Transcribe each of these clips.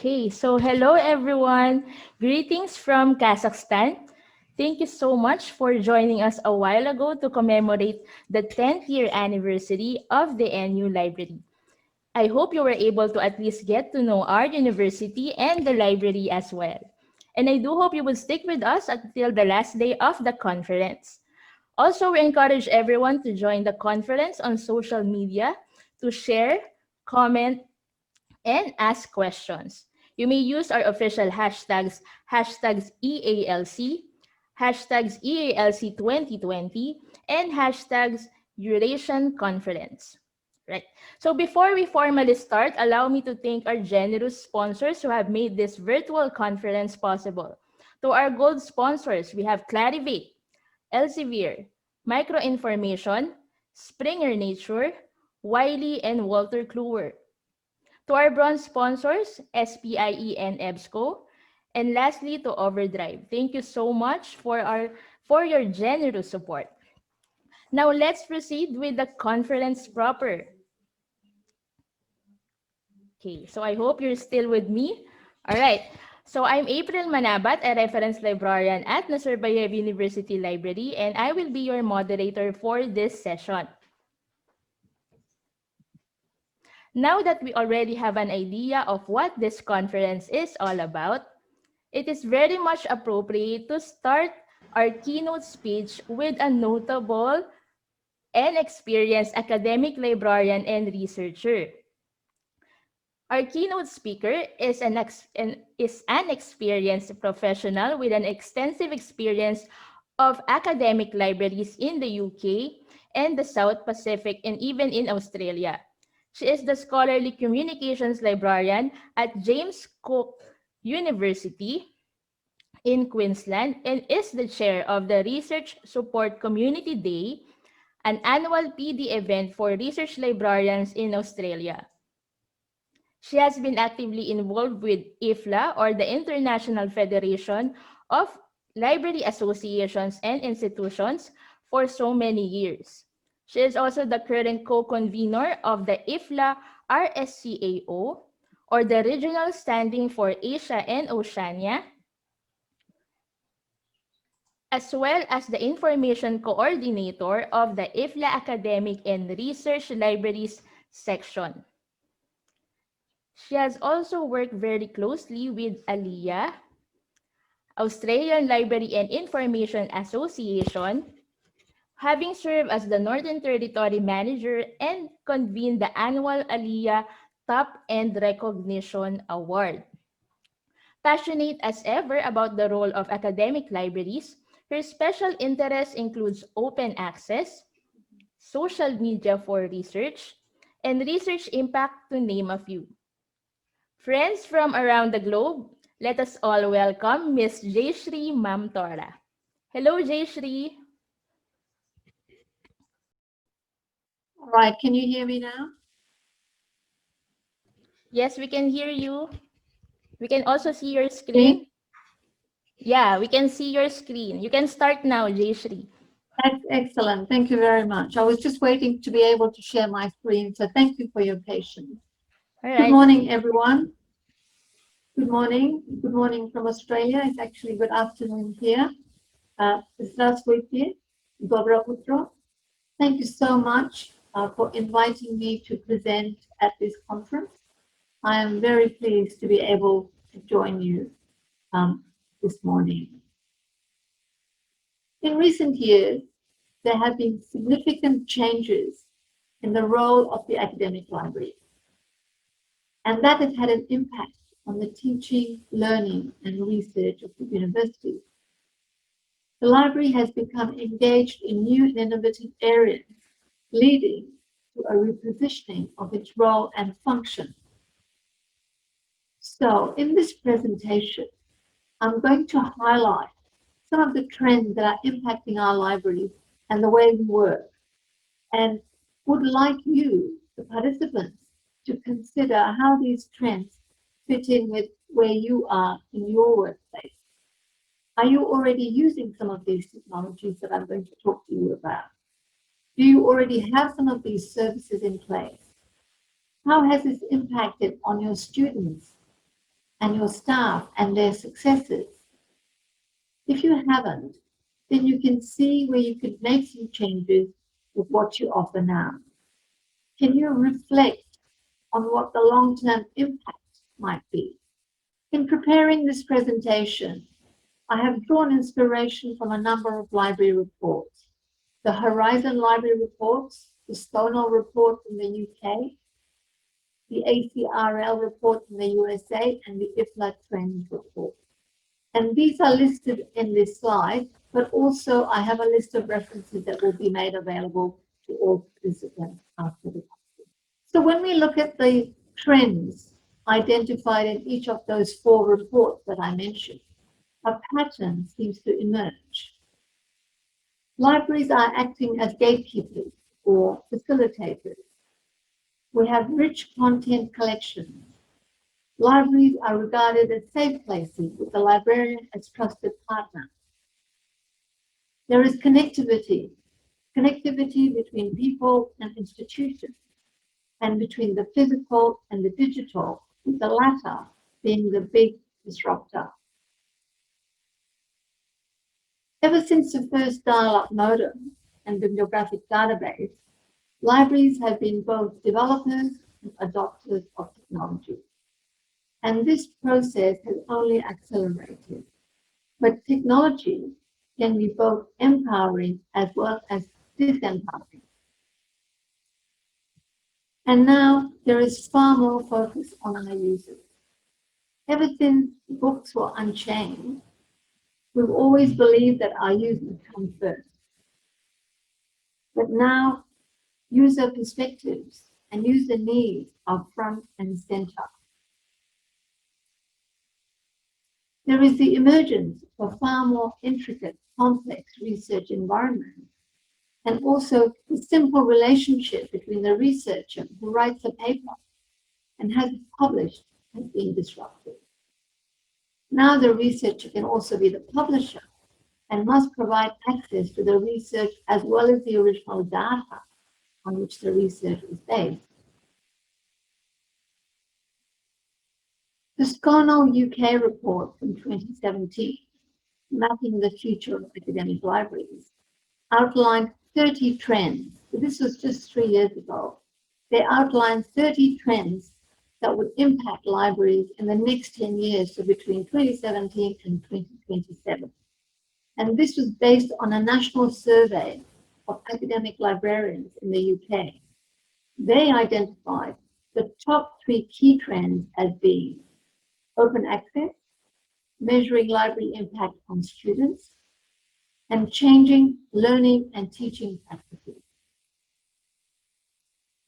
Okay, so hello everyone. Greetings from Kazakhstan. Thank you so much for joining us a while ago to commemorate the 10th year anniversary of the NU Library. I hope you were able to at least get to know our university and the library as well. And I do hope you will stick with us until the last day of the conference. Also, we encourage everyone to join the conference on social media to share, comment, and ask questions. You may use our official hashtags EALC, hashtags EALC 2020, and hashtags Eurasian Conference. Right. So before we formally start, allow me to thank our generous sponsors who have made this virtual conference possible. To our gold sponsors, we have Clarivate, Elsevier, Microinformation, Springer Nature, Wiley, and Walter Kluwer. To our bronze sponsors, SPIE and EBSCO. And lastly, to Overdrive. Thank you so much for your generous support. Now let's proceed with the conference proper. Okay, so I hope you're still with me. All right. So I'm April Manabat, a reference librarian at Nazarbayev University Library, and I will be your moderator for this session. Now that we already have an idea of what this conference is all about, it is very much appropriate to start our keynote speech with a notable and experienced academic librarian and researcher. Our keynote speaker is an experienced professional with an extensive experience of academic libraries in the UK and the South Pacific and even in Australia. She is the scholarly communications librarian at James Cook University in Queensland and is the chair of the Research Support Community Day, an annual PD event for research librarians in Australia. She has been actively involved with IFLA, or the International Federation of Library Associations and Institutions, for so many years. She is also the current co-convener of the IFLA RSCAO, or the Regional Standing for Asia and Oceania, as well as the Information Coordinator of the IFLA Academic and Research Libraries section. She has also worked very closely with ALIA, Australian Library and Information Association, having served as the Northern Territory Manager and convened the annual ALIA Top End Recognition Award. Passionate as ever about the role of academic libraries, her special interest includes open access, social media for research, and research impact, to name a few. Friends from around the globe, let us all welcome Ms. Jayshree Mamtora. Hello, Jayshree. All right, can you hear me now? Yes, we can hear you. We can also see your screen. Yeah, we can see your screen. You can start now, Jayshree. That's excellent. Thank you very much. I was just waiting to be able to share my screen, so thank you for your patience. All right. Good morning, everyone. Good morning. Good morning from Australia. It's actually good afternoon here. Здравствуйте. Доброе утро. Thank you so much for inviting me to present at this conference. I am very pleased to be able to join you this morning. In recent years, there have been significant changes in the role of the academic library, and that has had an impact on the teaching, learning, and research of the university. The library has become engaged in new and innovative areas, leading to a repositioning of its role and function. So, in this presentation, I'm going to highlight some of the trends that are impacting our libraries and the way we work, and would like you, the participants, to consider how these trends fit in with where you are in your workplace. Are you already using some of these technologies that I'm going to talk to you about? Do you already have some of these services in place? How has this impacted on your students? and your staff and their successes? If you haven't, then you can see where you could make some changes with what you offer now. Can you reflect on what the long-term impact might be? In preparing this presentation, I have drawn inspiration from a number of library reports. The Horizon Library reports, the Stonewall report in the UK, the ACRL report in the USA, and the IFLA Trends report. And these are listed in this slide, but also I have a list of references that will be made available to all participants after the class. So when we look at the trends identified in each of those 4 reports that I mentioned, a pattern seems to emerge. Libraries are acting as gatekeepers or facilitators. We have rich content collections. Libraries are regarded as safe places with the librarian as trusted partner. There is connectivity between people and institutions, and between the physical and the digital, with the latter being the big disruptor. Ever since the first dial-up modem and bibliographic database, libraries have been both developers and adopters of technology. And this process has only accelerated. But technology can be both empowering as well as disempowering. And now there is far more focus on our users. Ever since books were unchained, we've always believed that our users come first. But now user perspectives and user needs are front and center. There is the emergence of far more intricate, complex research environments, and also the simple relationship between the researcher who writes a paper and has it published has been disrupted. Now the researcher can also be the publisher and must provide access to the research as well as the original data on which the research is based. The Stonewall UK report from 2017, Mapping the Future of Academic Libraries, outlined 30 trends. This was just 3 years ago. They outlined 30 trends that would impact libraries in the next 10 years, so between 2017 and 2027. And this was based on a national survey of academic librarians in the UK. They identified the top 3 key trends as being open access, measuring library impact on students, and changing learning and teaching practices.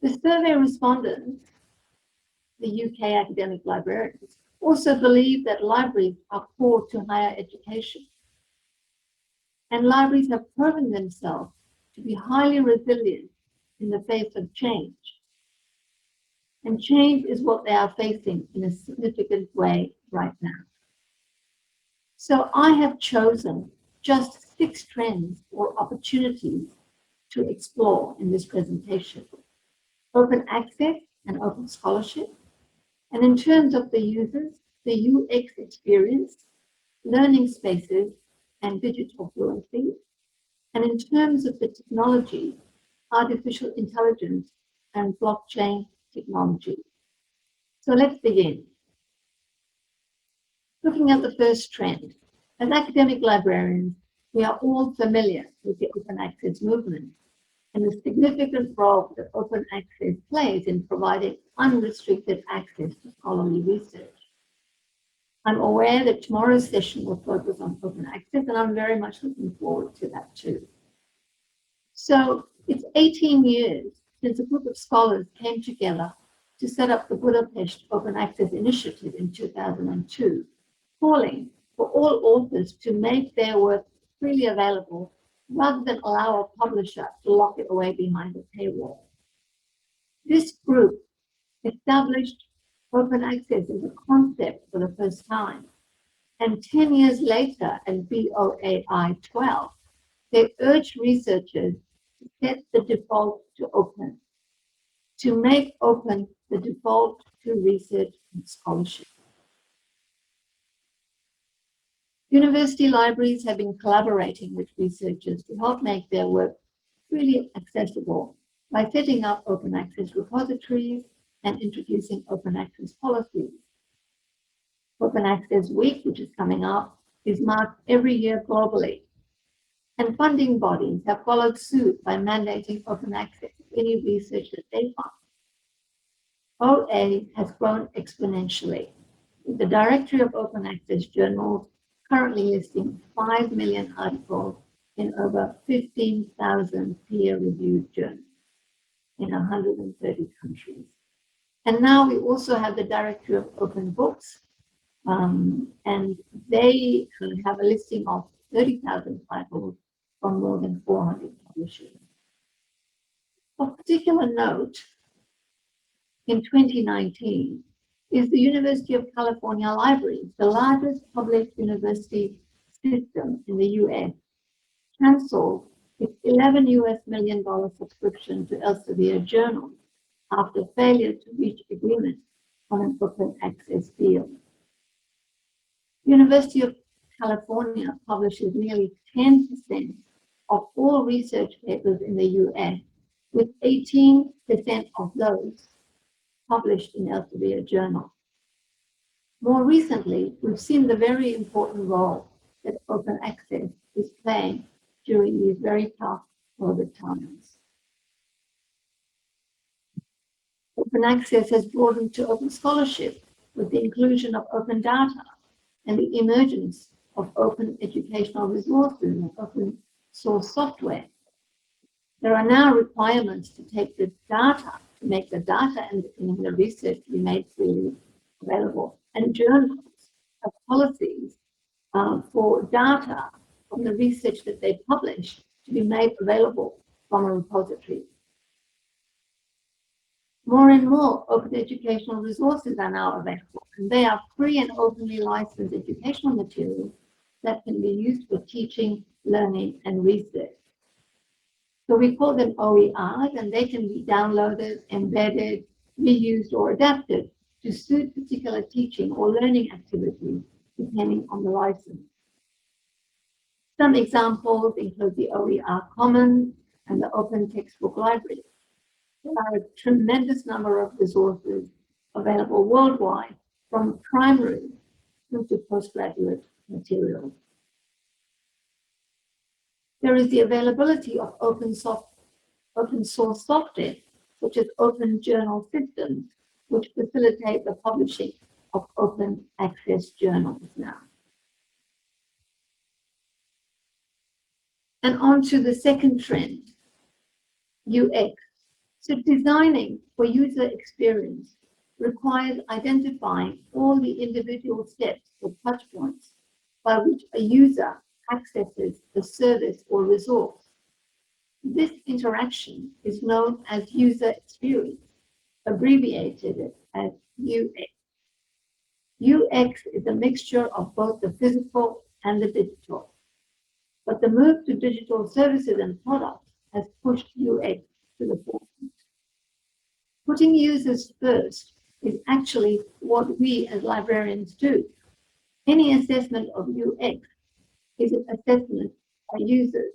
The survey respondents, the UK academic librarians, also believe that libraries are core to higher education. And libraries have proven themselves to be highly resilient in the face of change. And change is what they are facing in a significant way right now. So I have chosen just 6 trends or opportunities to explore in this presentation. Open access and open scholarship. And in terms of the users, the UX experience, learning spaces, and digital fluency. And in terms of the technology, artificial intelligence and blockchain technology. So let's begin. Looking at the first trend, as academic librarians, we are all familiar with the open access movement and the significant role that open access plays in providing unrestricted access to scholarly research. I'm aware that tomorrow's session will focus on open access, and I'm very much looking forward to that too. So it's 18 years since a group of scholars came together to set up the Budapest Open Access Initiative in 2002, calling for all authors to make their work freely available rather than allow a publisher to lock it away behind a paywall. This group established open access as a concept for the first time, and 10 years later at BOAI 12, they urged researchers to set the default to open, to make open the default to research and scholarship. University libraries have been collaborating with researchers to help make their work freely accessible by setting up open access repositories and introducing open access policies. Open Access Week, which is coming up, is marked every year globally. And funding bodies have followed suit by mandating open access to any research that they fund. OA has grown exponentially, with the Directory of Open Access Journals currently listing 5 million articles in over 15,000 peer-reviewed journals in 130 countries. And now we also have the Directory of Open Books, and they have a listing of 30,000 titles from more than 400 publishers. Of particular note, in 2019, is the University of California Libraries, the largest public university system in the US, canceled its $11 million subscription to Elsevier journals after failure to reach agreement on an open access deal. University of California publishes nearly 10% of all research papers in the US, with 18% of those published in Elsevier journal. More recently, we've seen the very important role that open access is playing during these very tough COVID times. Open access has broadened to open scholarship with the inclusion of open data and the emergence of open educational resources and open source software. There are now requirements to take the data, to make the data and the research to be made freely available. And journals have policies for data from the research that they publish to be made available from a repository. More and more open educational resources are now available, and they are free and openly licensed educational materials that can be used for teaching, learning, and research. So we call them OERs, and they can be downloaded, embedded, reused, or adapted to suit particular teaching or learning activities, depending on the license. Some examples include the OER Commons and the Open Textbook Library. There are a tremendous number of resources available worldwide, from primary through to postgraduate materials. There is the availability of open source software, such as open journal systems, which facilitate the publishing of open access journals now. And on to the second trend, UX. So designing for user experience requires identifying all the individual steps or touch points by which a user accesses a service or resource. This interaction is known as user experience, abbreviated as UX. UX is a mixture of both the physical and the digital. But the move to digital services and products has pushed UX to the forefront. Putting users first is actually what we as librarians do. Any assessment of UX is an assessment by users.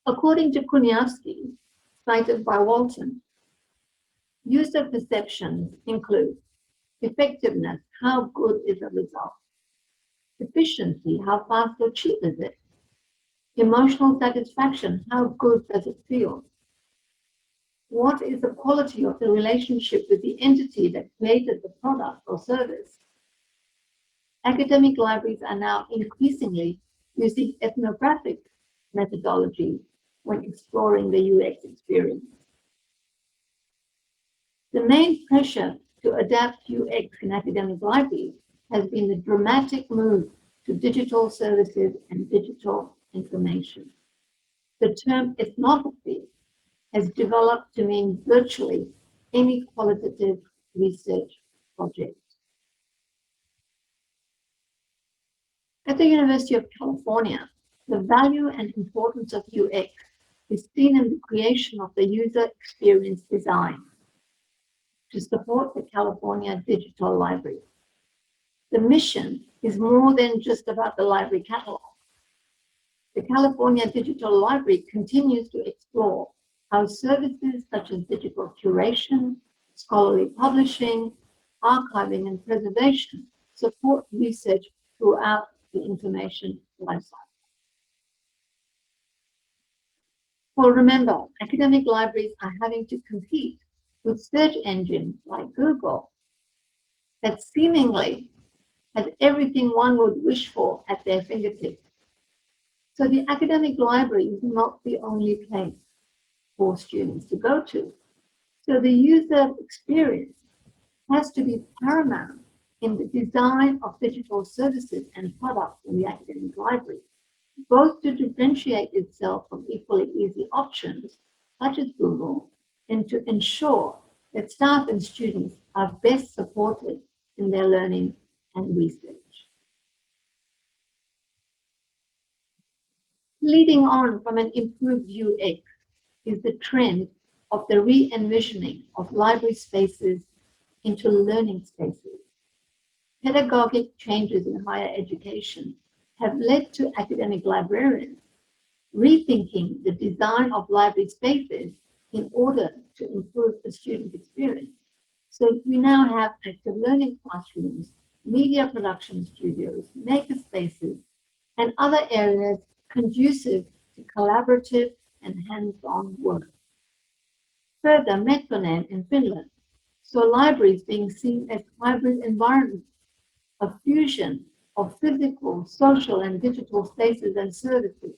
According to Kuniavsky, cited by Walton, user perceptions include effectiveness, how good is the result? Efficiency, how fast or cheap is it? Emotional satisfaction, how good does it feel? What is the quality of the relationship with the entity that created the product or service? Academic libraries are now increasingly using ethnographic methodology when exploring the UX experience. The main pressure to adapt UX in academic libraries has been the dramatic move to digital services and digital information. The term ethnography has developed to mean virtually any qualitative research project. At the University of California, the value and importance of UX is seen in the creation of the user experience design. to support the California Digital Library. The mission is more than just about the library catalog. The California Digital Library continues to explore how services such as digital curation, scholarly publishing, archiving, and preservation support research throughout the information lifecycle. Well, remember, academic libraries are having to compete with search engines like Google that seemingly has everything one would wish for at their fingertips. So the academic library is not the only place for students to go to. So the user experience has to be paramount in the design of digital services and products in the academic library, both to differentiate itself from equally easy options such as Google and to ensure that staff and students are best supported in their learning and research. Leading on from an improved UX is the trend of the re-envisioning of library spaces into learning spaces. Pedagogic changes in higher education have led to academic librarians rethinking the design of library spaces in order to improve the student experience. So we now have active learning classrooms, media production studios, maker spaces, and other areas conducive to collaborative and hands-on work. Further, Metronen in Finland saw libraries being seen as hybrid environments, a fusion of physical, social, and digital spaces and services.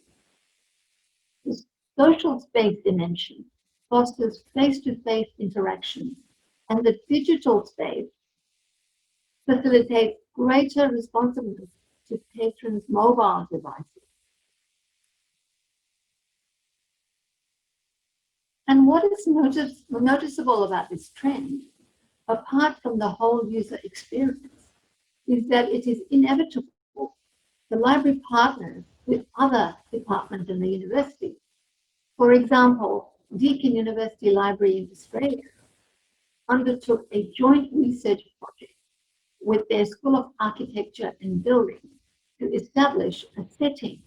The social space dimension fosters face-to-face interactions, and the digital space facilitates greater responsiveness to patrons' mobile devices. And what is noticeable about this trend, apart from the whole user experience, is that it is inevitable the library partners with other departments in the university. For example, Deakin University Library in Australia undertook a joint research project with their School of Architecture and Building to establish a setting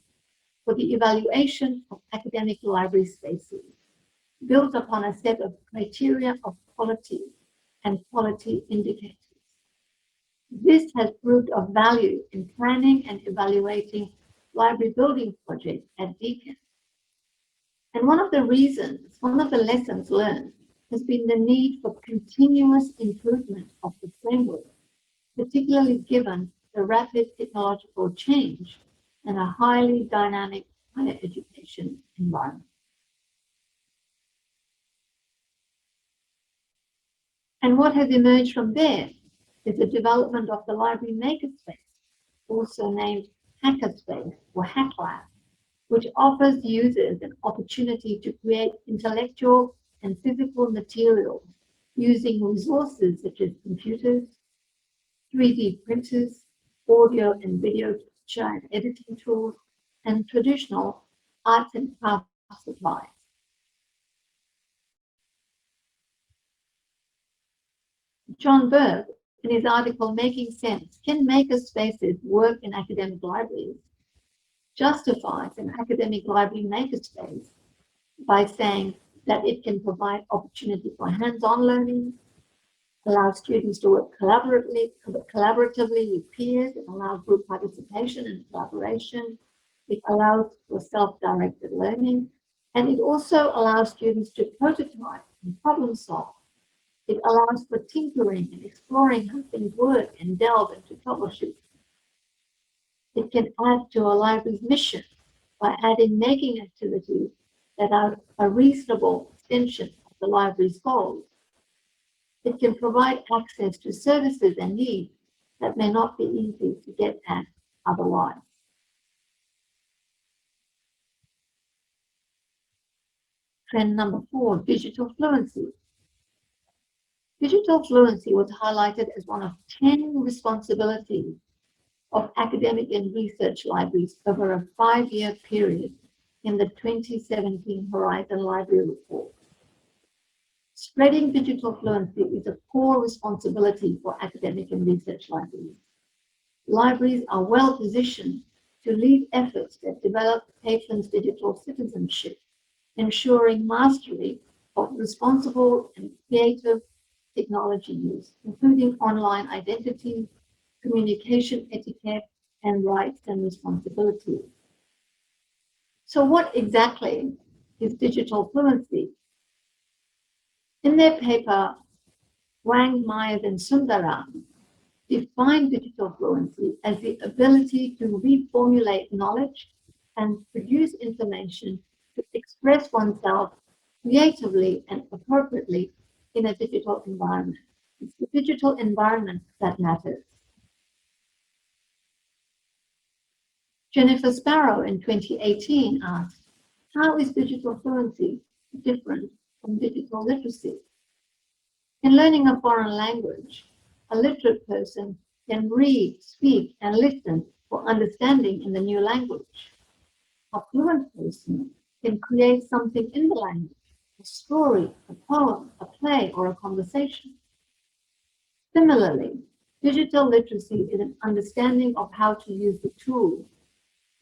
for the evaluation of academic library spaces, built upon a set of criteria of quality and quality indicators. This has proved of value in planning and evaluating library building projects at Deakin. And one of the lessons learned has been the need for continuous improvement of the framework, particularly given the rapid technological change and a highly dynamic higher education environment. And what has emerged from there is the development of the library makerspace, also named Hackerspace or HackLab, which offers users an opportunity to create intellectual and physical materials using resources such as computers, 3D printers, audio and video capture and editing tools, and traditional arts and crafts supplies. John Berg, in his article Making Sense, Can Maker Spaces Work in Academic Libraries, justifies an academic library makerspace by saying that it can provide opportunity for hands-on learning, allow students to work collaboratively with peers, it allows group participation and collaboration, it allows for self-directed learning, and it also allows students to prototype and problem solve. It allows for tinkering and exploring how things work and delve into troubleshooting. It can add to a library's mission by adding making activities that are a reasonable extension of the library's goals. It can provide access to services and needs that may not be easy to get at otherwise. Trend number 4, digital fluency. Digital fluency was highlighted as one of 10 responsibilities of academic and research libraries over a 5-year period in the 2017 Horizon Library Report. Spreading digital fluency is a core responsibility for academic and research libraries. Libraries are well positioned to lead efforts that develop patrons' digital citizenship, ensuring mastery of responsible and creative technology use, including online identity, communication etiquette, and rights and responsibilities. So what exactly is digital fluency? In their paper, Wang, Myers, and Sundaram define digital fluency as the ability to reformulate knowledge and produce information to express oneself creatively and appropriately in a digital environment. It's the digital environment that matters. Jennifer Sparrow in 2018 asked, how is digital fluency different from digital literacy? In learning a foreign language, a literate person can read, speak, and listen for understanding in the new language. A fluent person can create something in the language, a story, a poem, a play, or a conversation. Similarly, digital literacy is an understanding of how to use the tools.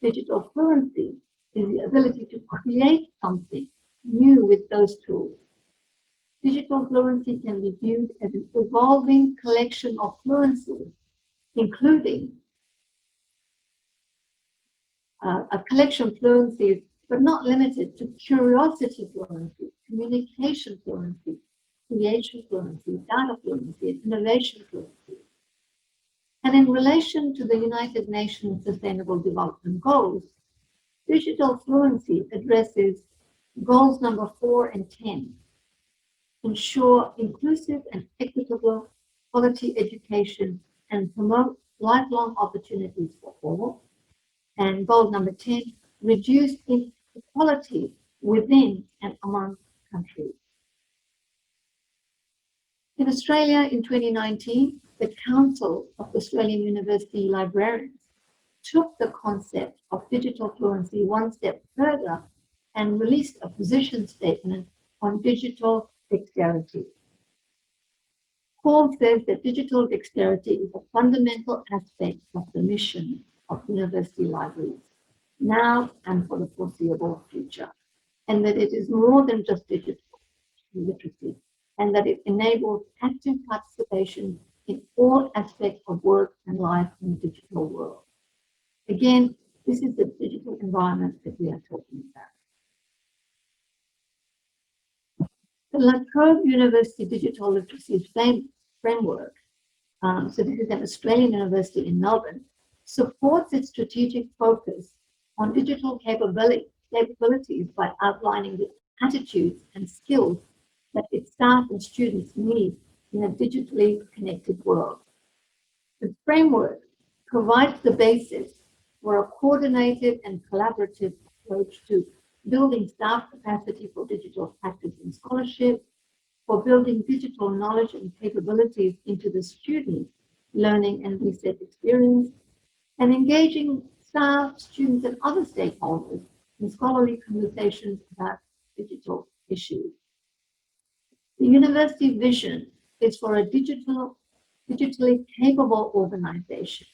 Digital fluency is the ability to create something new with those tools. Digital fluency can be viewed as an evolving collection of fluencies, including a collection of fluencies, but not limited to curiosity fluency, communication fluency, creation fluency, data fluency, and innovation fluency. And in relation to the United Nations Sustainable Development Goals, digital fluency addresses goals number 4 and 10. Ensure inclusive and equitable quality education and promote lifelong opportunities for all. And goal number 10, reduce inequality within and among countries. In Australia in 2019, the Council of Australian University Librarians took the concept of digital fluency one step further and released a position statement on digital dexterity. Paul says that digital dexterity is a fundamental aspect of the mission of university libraries, now and for the foreseeable future, and that it is more than just digital literacy, and that it enables active participation in all aspects of work and life in the digital world. Again, this is the digital environment that we are talking about. The La Trobe University Digital Literacy Framework, so this is an Australian university in Melbourne, supports its strategic focus on digital capabilities by outlining the attitudes and skills that its staff and students need in a digitally connected world. The framework provides the basis for a coordinated and collaborative approach to building staff capacity for digital practice and scholarship, for building digital knowledge and capabilities into the student learning and research experience, and engaging staff, students, and other stakeholders in scholarly conversations about digital issues. The university vision is for a digitally capable organization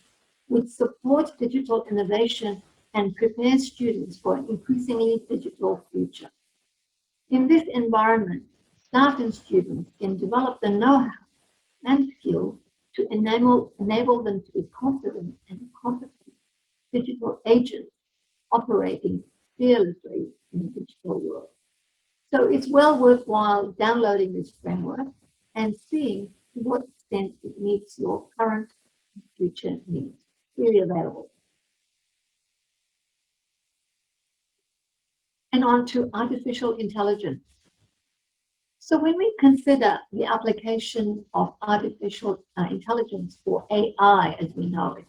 which supports digital innovation and prepares students for an increasingly digital future. In this environment, staff and students can develop the know-how and skills to enable them to be confident and competent digital agents operating fearlessly in the digital world. So it's well worthwhile downloading this framework and seeing to what extent it meets your current and future needs. Really available. And on to artificial intelligence. So when we consider the application of artificial intelligence, or AI as we know it,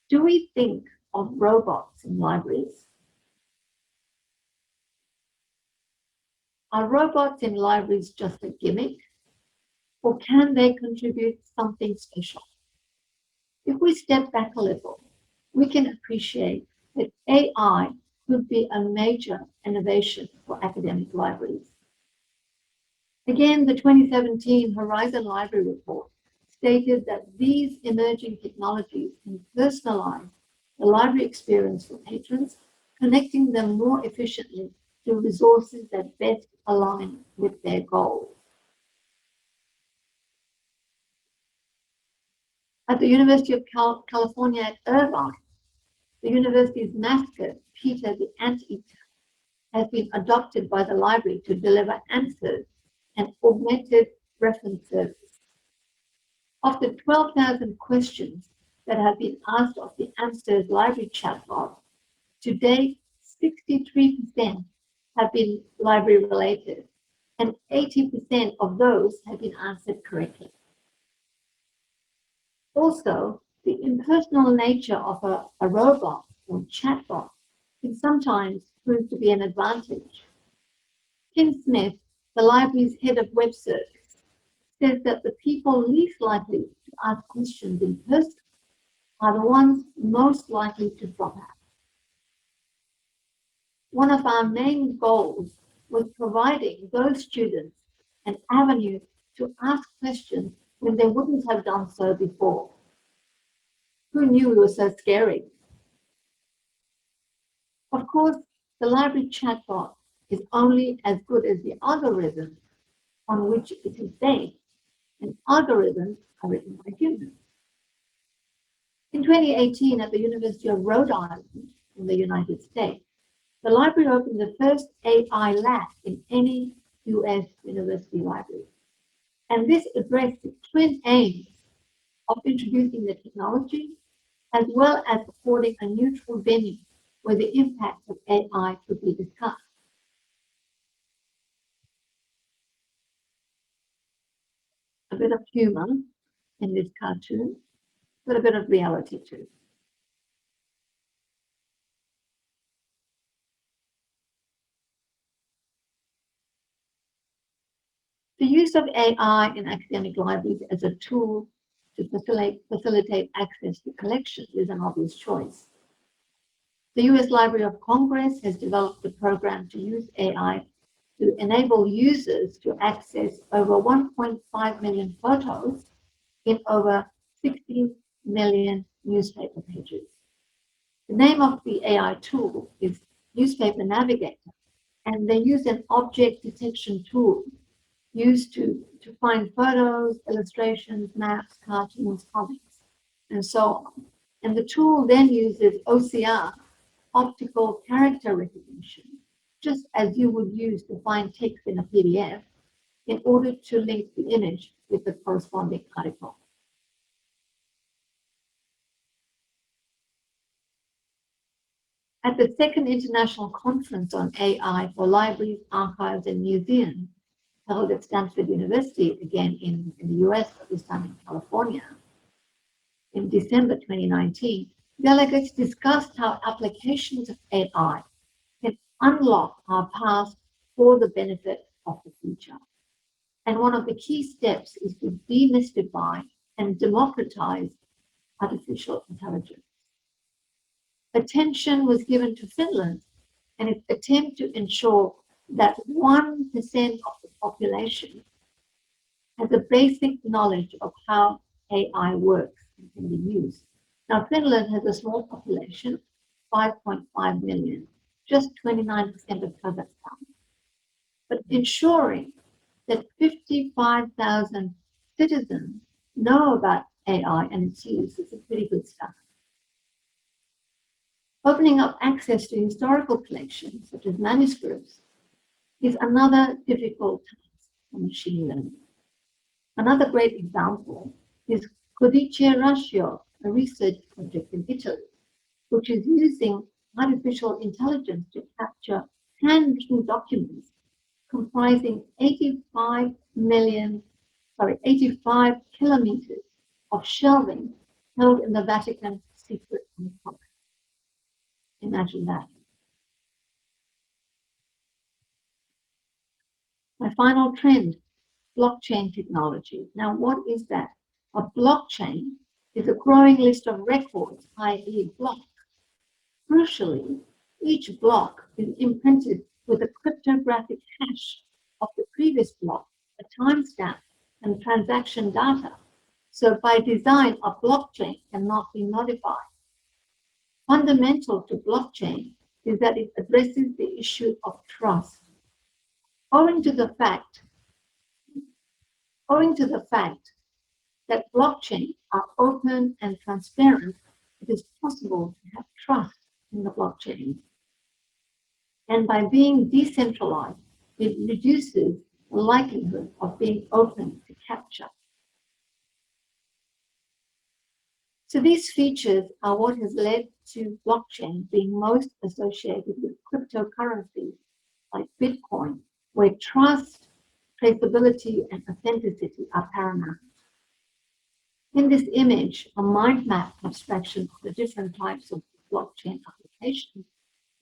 do we think of robots in libraries? Are robots in libraries just a gimmick, or can they contribute something special? If we step back a little, we can appreciate that AI could be a major innovation for academic libraries. Again, the 2017 Horizon Library Report stated that these emerging technologies can personalize the library experience for patrons, connecting them more efficiently to resources that best align with their goals. At the University of California at Irvine, the university's mascot, Peter the Anteater, has been adopted by the library to deliver answers and augmented reference service. Of the 12,000 questions that have been asked of the Answers library chatbot, to date, 63% have been library related, and 80% of those have been answered correctly. Also, the impersonal nature of a robot or chatbot can sometimes prove to be an advantage. Kim Smith, the library's head of web service, says that the people least likely to ask questions in person are the ones most likely to drop out. One of our main goals was providing those students an avenue to ask questions when they wouldn't have done so before. Who knew we were so scary? Of course, the library chatbot is only as good as the algorithm on which it is based, and algorithms are written by humans. In 2018, at the University of Rhode Island in the United States, the library opened the first AI lab in any US university library. And this addressed the twin aims of introducing the technology as well as affording a neutral venue where the impact of AI could be discussed. A bit of humor in this cartoon, but a bit of reality too. The use of AI in academic libraries as a tool to facilitate access to collections is an obvious choice. The US Library of Congress has developed a program to use AI to enable users to access over 1.5 million photos in over 16 million newspaper pages. The name of the AI tool is Newspaper Navigator, and they use an object detection tool used to find photos, illustrations, maps, cartoons, comics, and so on. And the tool then uses OCR, optical character recognition, just as you would use to find text in a PDF, in order to link the image with the corresponding article. At the second International Conference on AI for Libraries, Archives, and Museums, held at Stanford University, again in the US, but this time in California, in December 2019, delegates discussed how applications of AI can unlock our past for the benefit of the future. And one of the key steps is to demystify and democratize artificial intelligence. Attention was given to Finland and its attempt to ensure that 1% of the population has a basic knowledge of how AI works and can be used. Now, Finland has a small population, 5.5 million, just 29% of Kazakhstan. But ensuring that 55,000 citizens know about AI and its use is a pretty good start. Opening up access to historical collections, such as manuscripts, is another difficult task for machine learning. Another great example is Codice Ratio, a research project in Italy, which is using artificial intelligence to capture handwritten documents comprising 85 kilometers of shelving held in the Vatican secret archive. Imagine that. My final trend, blockchain technology. Now, what is that? A blockchain is a growing list of records, i.e. blocks. Crucially, each block is imprinted with a cryptographic hash of the previous block a timestamp, and transaction data. So by design, a blockchain cannot be modified. Fundamental to blockchain is that it addresses the issue of trust. Owing to the fact that blockchains are open and transparent, it is possible to have trust in the blockchain. And by being decentralized, it reduces the likelihood of being open to capture. So these features are what has led to blockchain being most associated with cryptocurrencies like Bitcoin, where trust, traceability, and authenticity are paramount. In this image, a mind map abstraction of the different types of blockchain applications,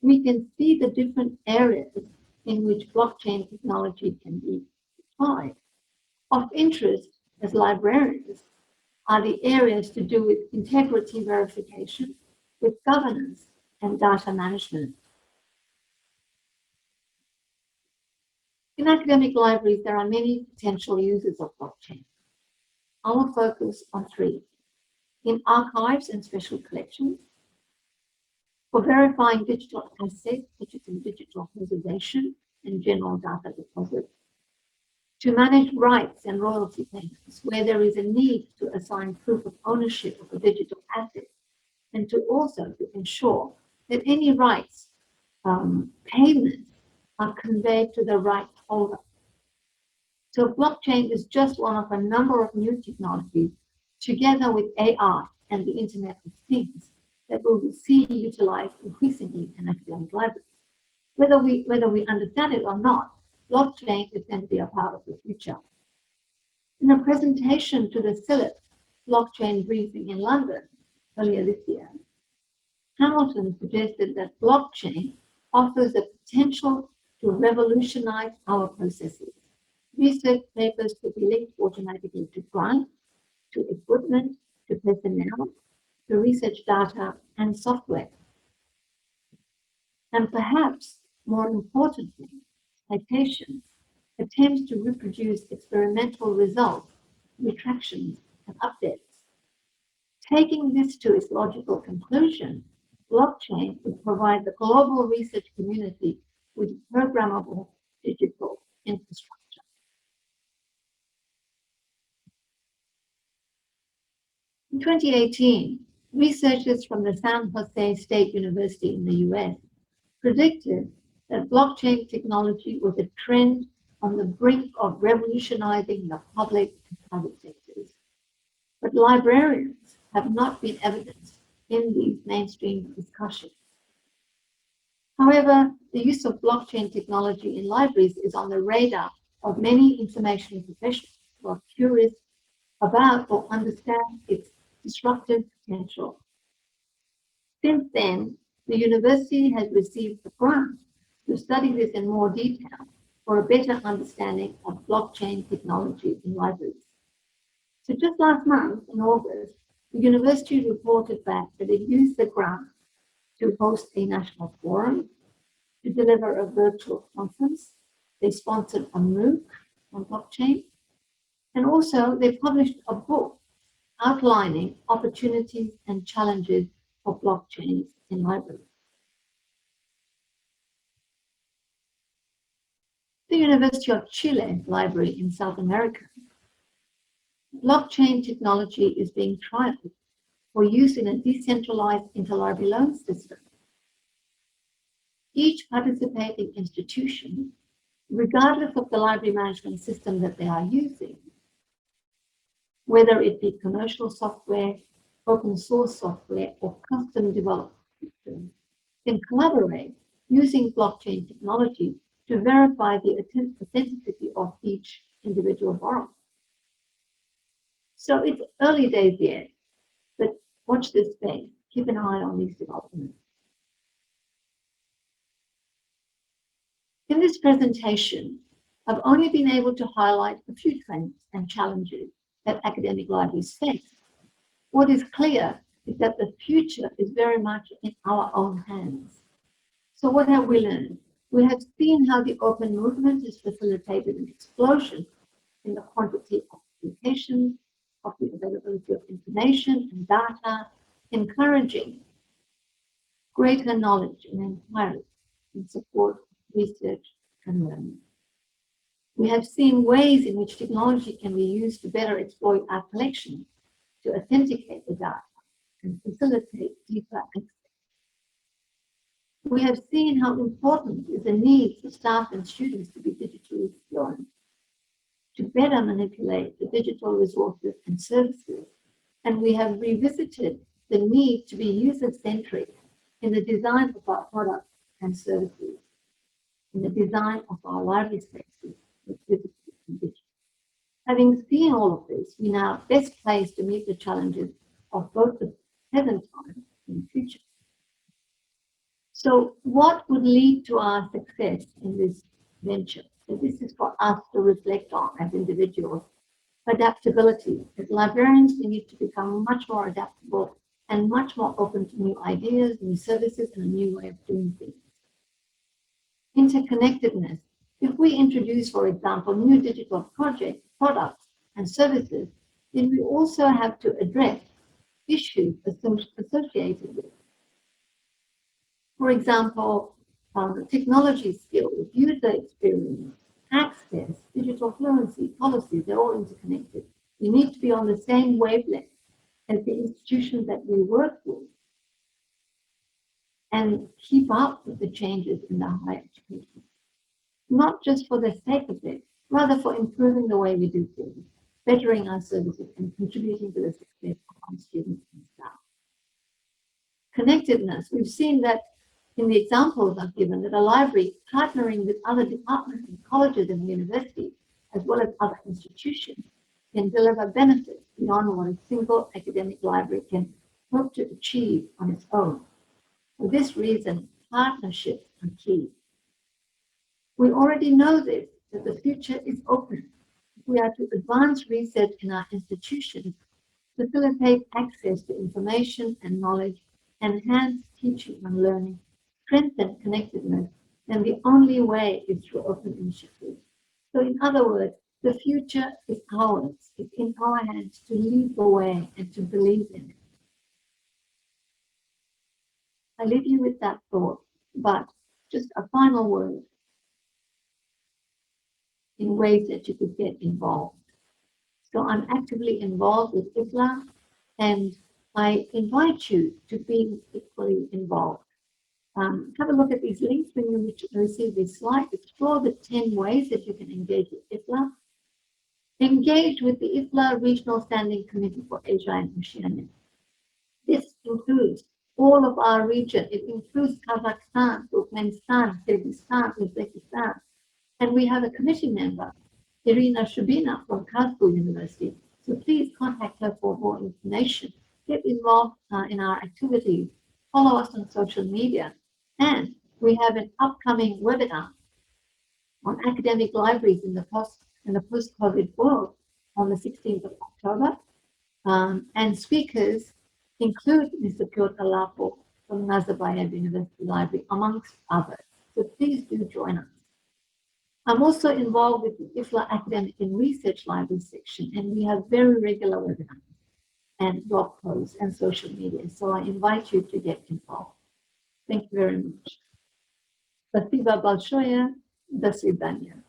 we can see the different areas in which blockchain technology can be applied. Of interest as librarians are the areas to do with integrity verification, with governance, and data management. In academic libraries, there are many potential uses of blockchain. I will focus on three. In archives and special collections, for verifying digital assets, such as in digital preservation and general data deposit, to manage rights and royalty payments, where there is a need to assign proof of ownership of a digital asset, and to also to ensure that any rights payments are conveyed to the right holder. So blockchain is just one of a number of new technologies, together with AI and the Internet of Things, that we will see utilized increasingly in academic libraries. Whether we understand it or not, blockchain is going to be a part of the future. In a presentation to the CILIP blockchain briefing in London earlier this year, Hamilton suggested that blockchain offers the potential to revolutionize our processes. Research papers could be linked automatically to grants, to equipment, to personnel, to research data and software. And perhaps more importantly, citations, attempts to reproduce experimental results, retractions, and updates. Taking this to its logical conclusion, blockchain would provide the global research community with programmable digital infrastructure. In 2018, researchers from the San Jose State University in the US predicted that blockchain technology was a trend on the brink of revolutionizing the public and private sectors. But librarians have not been evidenced in these mainstream discussions. However, the use of blockchain technology in libraries is on the radar of many information professionals who are curious about or understand its disruptive potential. Since then, the university has received a grant to study this in more detail for a better understanding of blockchain technology in libraries. So just last month, in August, the university reported back that it used the grant to host a national forum, to deliver a virtual conference. They sponsored a MOOC on blockchain, and also they published a book outlining opportunities and challenges for blockchains in libraries. The University of Chile Library in South America, blockchain technology is being trialed for use in a decentralized interlibrary loan system. Each participating institution, regardless of the library management system that they are using, whether it be commercial software, open source software, or custom developed systems, can collaborate using blockchain technology to verify the authenticity of each individual borrower. So it's early days yet, but watch this space. Keep an eye on these developments. In this presentation, I've only been able to highlight a few trends and challenges that academic libraries face. What is clear is that the future is very much in our own hands. So what have we learned? We have seen how the open movement has facilitated an explosion in the quantity of publications, of the availability of information and data, encouraging greater knowledge and inquiry in support of research and learning. We have seen ways in which technology can be used to better exploit our collections to authenticate the data and facilitate deeper access. We have seen how important is the need for staff and students to be digitally fluent, to better manipulate the digital resources and services, and we have revisited the need to be user-centric in the design of our products and services, in the design of our library spaces, with physical and digital. Having seen all of this, we are now best placed to meet the challenges of both the present time and the future. So what would lead to our success in this venture? So this is for us to reflect on as individuals. Adaptability. As librarians, we need to become much more adaptable and much more open to new ideas, new services, and a new way of doing things. Interconnectedness. If we introduce, for example, new digital projects, products, and services, then we also have to address issues associated with it. For example, technology skills, user experience, access, digital fluency, policies, they're all interconnected. We need to be on the same wavelength as the institutions that we work with and keep up with the changes in the higher education. Not just for the sake of it, rather for improving the way we do things, bettering our services and contributing to the success of our students and staff. Connectedness, we've seen that in the examples I've given, that a library partnering with other departments and colleges and universities, as well as other institutions, can deliver benefits beyond what a single academic library can hope to achieve on its own. For this reason, partnerships are key. We already know this, that the future is open. If we are to advance research in our institutions, facilitate access to information and knowledge, enhance teaching and learning, strengthen connectedness, then the only way is through open initiative. So in other words, the future is ours. It's in our hands to lead the way and to believe in it. I leave you with that thought, but just a final word in ways that you could get involved. So I'm actively involved with IFLA, and I invite you to be equally involved. Have a look at these links when you receive this slide. Explore the 10 ways that you can engage with IFLA. Engage with the IFLA Regional Standing Committee for Asia and Oceania. This includes all of our region. It includes Kazakhstan, Turkmenistan, Kyrgyzstan, Uzbekistan. And we have a committee member, Irina Shubina from Karlsruhe University. So please contact her for more information. Get involved in our activities. Follow us on social media. And we have an upcoming webinar on academic libraries in the post-COVID world on the 16th of October. And speakers include Mr. Piotr Lapo from Nazarbayev University Library, amongst others. So please do join us. I'm also involved with the IFLA Academic and Research Library section, and we have very regular webinars and blog posts and social media. So I invite you to get involved. Thank you very much. Спасибо большое. До свидания.